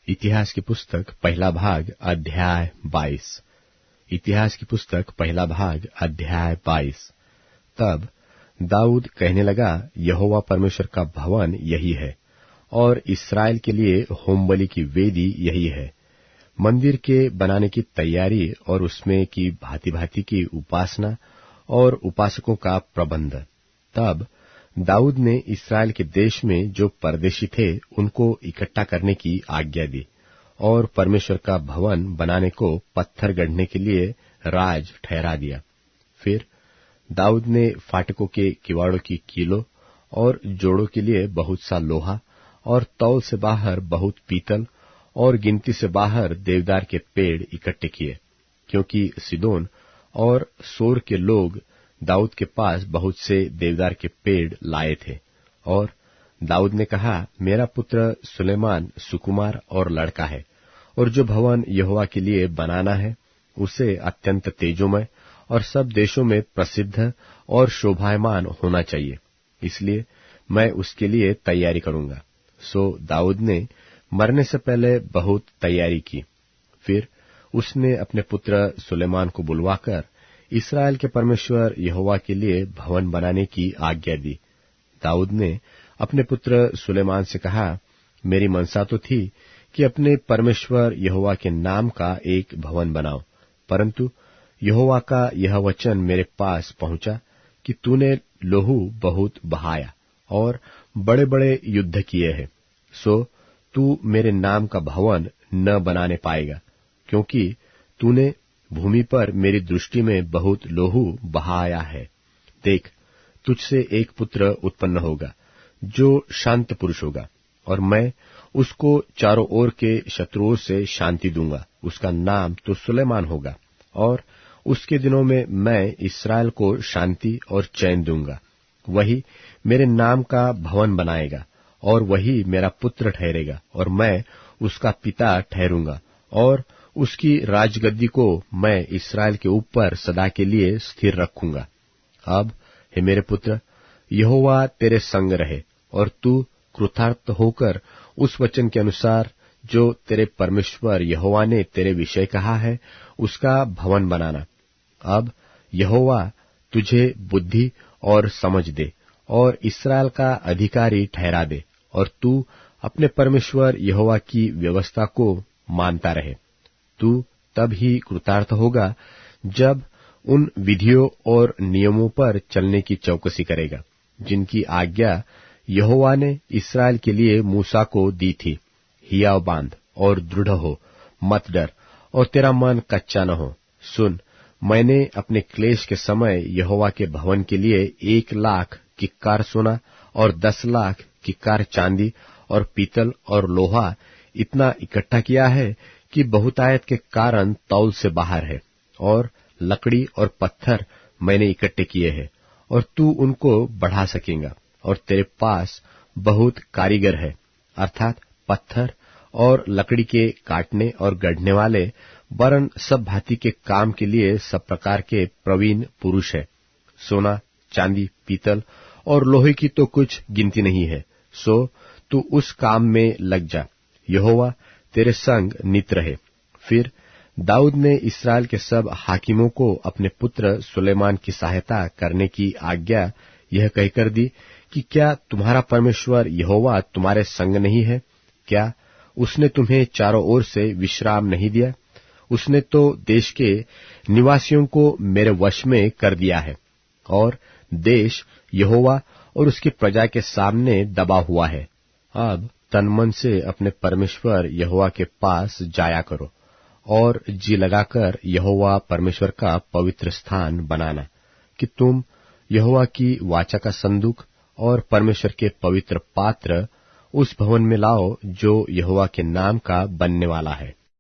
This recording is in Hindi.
इतिहास की पुस्तक पहला भाग अध्याय 22। इतिहास की पुस्तक पहला भाग अध्याय 22। तब दाऊद कहने लगा, यहोवा परमेश्वर का भवन यही है और इस्राएल के लिए होमबलि की वेदी यही है। मंदिर के बनाने की तैयारी और उसमें की भांति भांति की उपासना और उपासकों का प्रबंध। तब दाऊद ने इस्राएल के देश में जो परदेशी थे उनको इकट्ठा करने की आज्ञा दी और परमेश्वर का भवन बनाने को पत्थर गढ़ने के लिए राज ठहरा दिया। फिर दाऊद ने फाटकों के किवाड़ों की कीलों और जोड़ों के लिए बहुत सा लोहा और तौल से बाहर बहुत पीतल और गिनती से बाहर देवदार के पेड़ इकट्ठे किए, क्योंकि सिदोन और सोर के लोग दाऊद के पास बहुत से देवदार के पेड़ लाए थे। और दाऊद ने कहा, मेरा पुत्र सुलेमान सुकुमार और लड़का है, और जो भवन यहोवा के लिए बनाना है उसे अत्यंत तेजोमय और सब देशों में प्रसिद्ध और शोभायमान होना चाहिए, इसलिए मैं उसके लिए तैयारी करूंगा। सो दाऊद ने मरने से पहले बहुत तैयारी की। फिर उसने अपने पुत्र सुलेमान को बुलवाकर इस्राएल के परमेश्वर यहोवा के लिए भवन बनाने की आज्ञा दी। दाऊद ने अपने पुत्र सुलेमान से कहा, मेरी मनसा तो थी कि अपने परमेश्वर यहोवा के नाम का एक भवन बनाओ, परंतु यहोवा का यह वचन मेरे पास पहुंचा कि तूने लोहू बहुत बहाया और बड़े बड़े युद्ध किए हैं, सो तू मेरे नाम का भवन न बनाने पाएगा, क्योंकि तूने भूमि पर मेरी दृष्टि में बहुत लोहू बहाया है। देख, तुझसे एक पुत्र उत्पन्न होगा जो शांत पुरुष होगा, और मैं उसको चारों ओर के शत्रुओं से शांति दूंगा। उसका नाम तो सुलेमान होगा, और उसके दिनों में मैं इस्राएल को शांति और चैन दूंगा। वही मेरे नाम का भवन बनाएगा, और वही मेरा पुत्र ठहरेगा, और मैं उसका पिता ठहरूंगा, और उसकी राजगद्दी को मैं इस्राएल के ऊपर सदा के लिए स्थिर रखूंगा। अब हे मेरे पुत्र, यहोवा तेरे संग रहे, और तू कृतार्थ होकर उस वचन के अनुसार जो तेरे परमेश्वर यहोवा ने तेरे विषय कहा है उसका भवन बनाना। अब यहोवा तुझे बुद्धि और समझ दे और इस्राएल का अधिकारी ठहरा दे, और तू अपने परमेश्वर यहोवा की व्यवस्था को मानता रहे। तू तब ही कृतार्थ होगा जब उन विधियों और नियमों पर चलने की चौकसी करेगा, जिनकी आज्ञा यहोवा ने इस्राएल के लिए मूसा को दी थी। हियाव बांध और दृढ़ हो, मत डर, और तेरा मन कच्चा न हो। सुन, मैंने अपने क्लेश के समय यहोवा के भवन के लिए 1,00,000 किक्कार सोना और 10,00,000 किक्कार चांदी और पीतल और लोहा इतना इकट्ठा किया है कि बहुतायत के कारण तौल से बाहर है, और लकड़ी और पत्थर मैंने इकट्ठे किए हैं, और तू उनको बढ़ा सकेगा। और तेरे पास बहुत कारीगर है, अर्थात पत्थर और लकड़ी के काटने और गढ़ने वाले, वरन सब भांति के काम के लिए सब प्रकार के प्रवीण पुरुष है। सोना, चांदी, पीतल और लोहे की तो कुछ गिनती नहीं है, सो तू उस काम में लग जा। यहोवा तेरे संग नित रहे। फिर दाऊद ने इस्राएल के सब हाकिमों को अपने पुत्र सुलेमान की सहायता करने की आज्ञा यह कहकर दी कि क्या तुम्हारा परमेश्वर यहोवा तुम्हारे संग नहीं है? क्या उसने तुम्हें चारों ओर से विश्राम नहीं दिया? उसने तो देश के निवासियों को मेरे वश में कर दिया है, और देश यहोवा और उसकी प्रजा के सामने दबा हुआ है। अब तनमन से अपने परमेश्वर यहोवा के पास जाया करो, और जी लगाकर यहोवा परमेश्वर का पवित्र स्थान बनाना, कि तुम यहोवा की वाचा का संदूक और परमेश्वर के पवित्र पात्र उस भवन में लाओ जो यहोवा के नाम का बनने वाला है।